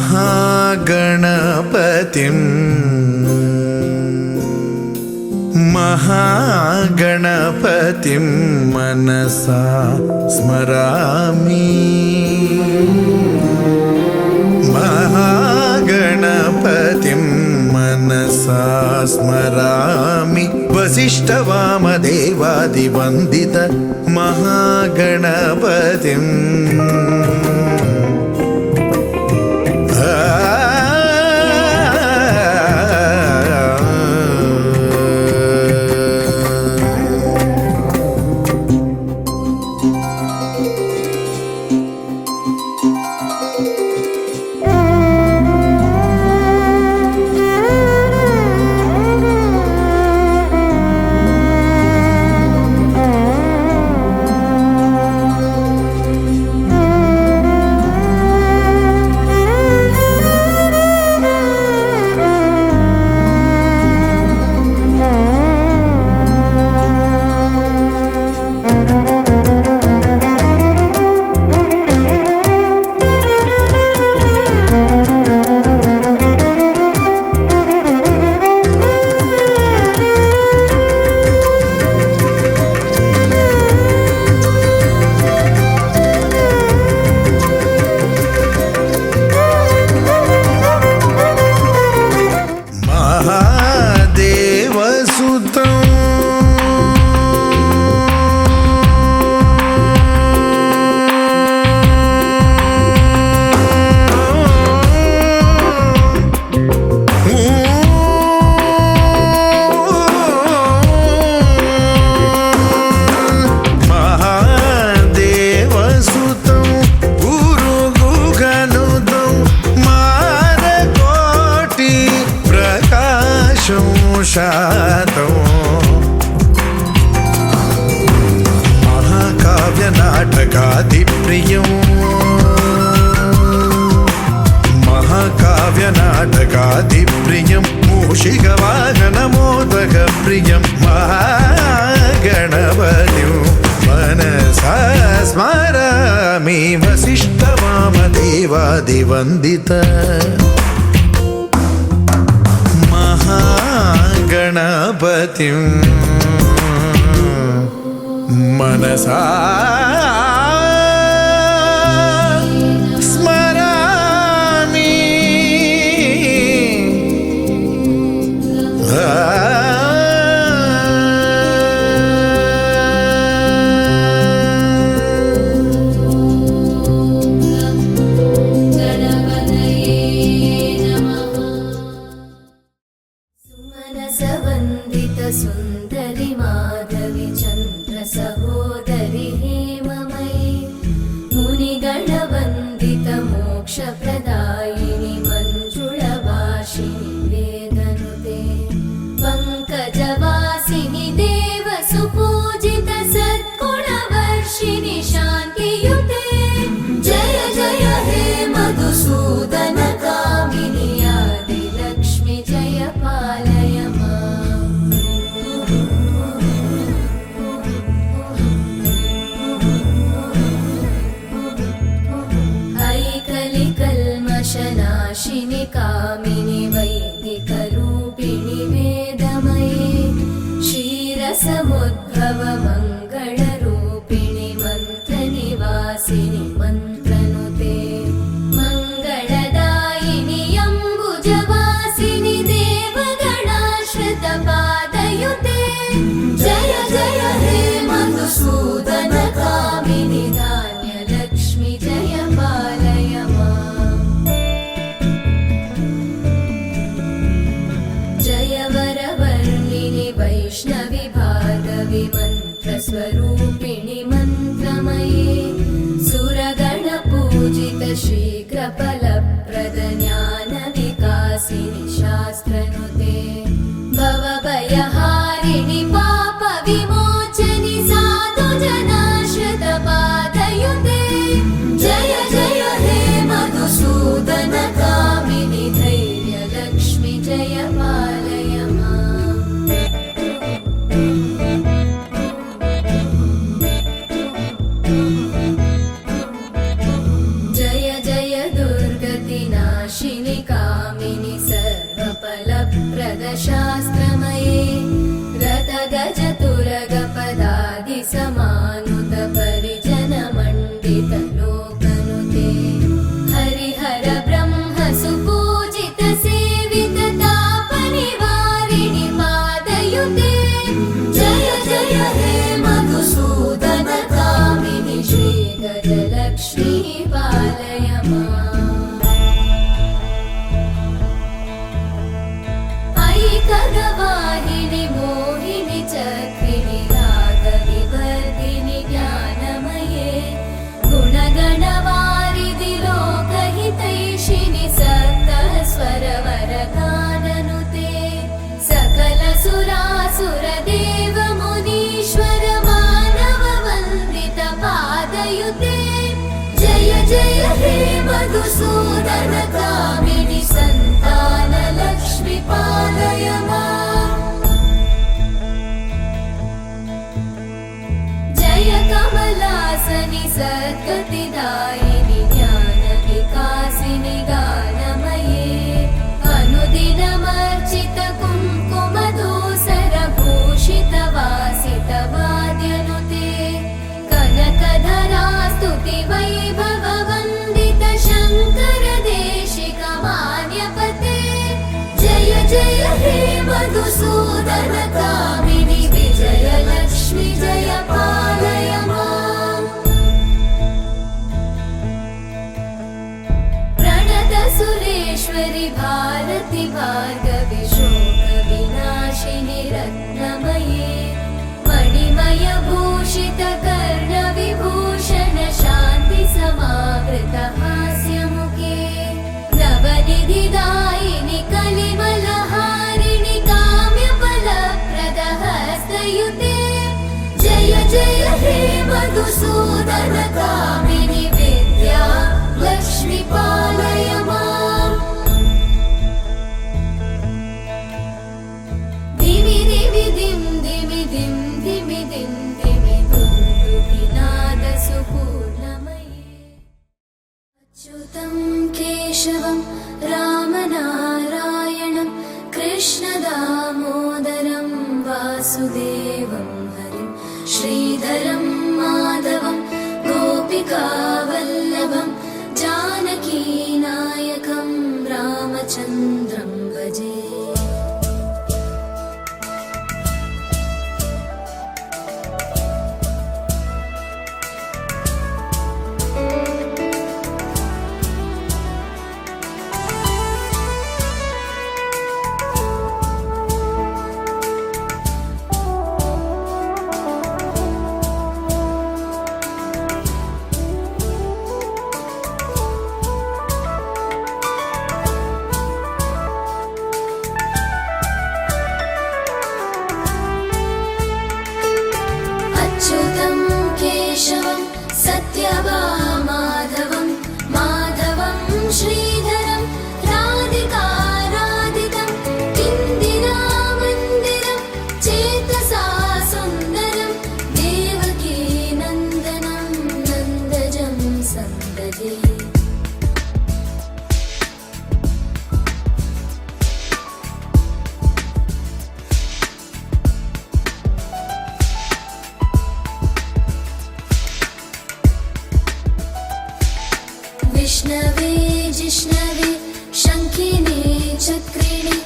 महागणपतिं मनसा स्मरामि। महागणपतिं मनसा स्मरामि। वसिष्ठवामदेवादिवन्दित महागणपतिम् महाकाव्यनाटकादिप्रियं मूषिकवाहनमोदकप्रियं महागणपतिं मनसा स्मरामि। वसिष्ठवामदेवादिवन्दित महागणपतिं मनसा सुन्दरि माधवी चन्द्र सहोदरि हेममयी मुनिगणवन्दित मोक्षप्रदायिनि मञ्जुळभाषिणि वेदनुते पङ्कजवासिनि देवसुपूजित सद्गुणवर्षिणि शान्तियुते जय जय हे मधुसूदन कामिनि आदिलक्ष्मि जय पालय नाशिनि कामिनि वैदिकरूपिणि वेदमये क्षीरसमुद्भव मङ्गलरूपिणि मन्त्रनिवासिनि मन्त्रनुते मङ्गलदायिनि अम्बुजवासिनि देवगणाश्रितपादयुते जय जय हे मधुसूदन कामिनि धान्यलक्ष्मि जय पालय वैष्णवि भार्गवि मन्त्रस्वरूपिणि मन्त्रमये सुरगणपूजित शीघ्रफलप्रद ज्ञानविकासिनि शास्त्रनुते भवभयहारिणि पापविमोचनि साधुजनाश्रितपादयुते जय जय हे मधुसूदन कामिनि धैर्यलक्ष्मि जय पालय मधुसूदनकामिनि सन्तानलक्ष्मि पालय माम्। जय कमलासनि सद्गतिदायिनि ज्ञानविकासिनि गानमये अनुदिनमर्चित कुङ्कुमधूसरभूषितवासितवाद्यनुते कनकधरा स्तुति वैभववन्दित शङ्कर देशिकमान्यपते जय जय हे मधुसूदनकामिनि विजयलक्ष्मि जय पालय माम्। प्रणतसुरेश्वरि भारति भार्गवि शोकविनाशिनि रत्नमये मणिमयभूषित कर्णविभूषण शान्ति समावृत हास्यमुखे नवनिधिदायिनि कलिमलहारिणि काम्यफलप्रद हस्तयुते जय जय हे मधुसूदनकामिनि विद्या लक्ष्मि पालय माम्। धिमि धिमि धिं धिमि धिं धिमि धिं धिमि दुन्दुभिनादसुपूर्णमये अच्युतं केशवं रामनारायणं कृष्णदामोदरं वासुदेवं हरिं श्रीधरं माधवं गोपिकावल्लभं जानकीनायकं रामचन्द्रं भजे। अच्युतं केशवं सत्यभामाधवं माधवं श्रीधरं राधिकाराधितं इन्दिरामन्दिरं चेतसा सुन्दरं देवकी नन्दनं नन्दजं सन्दधे विष्णवे जिष्णवे शङ्खिने चक्रिणे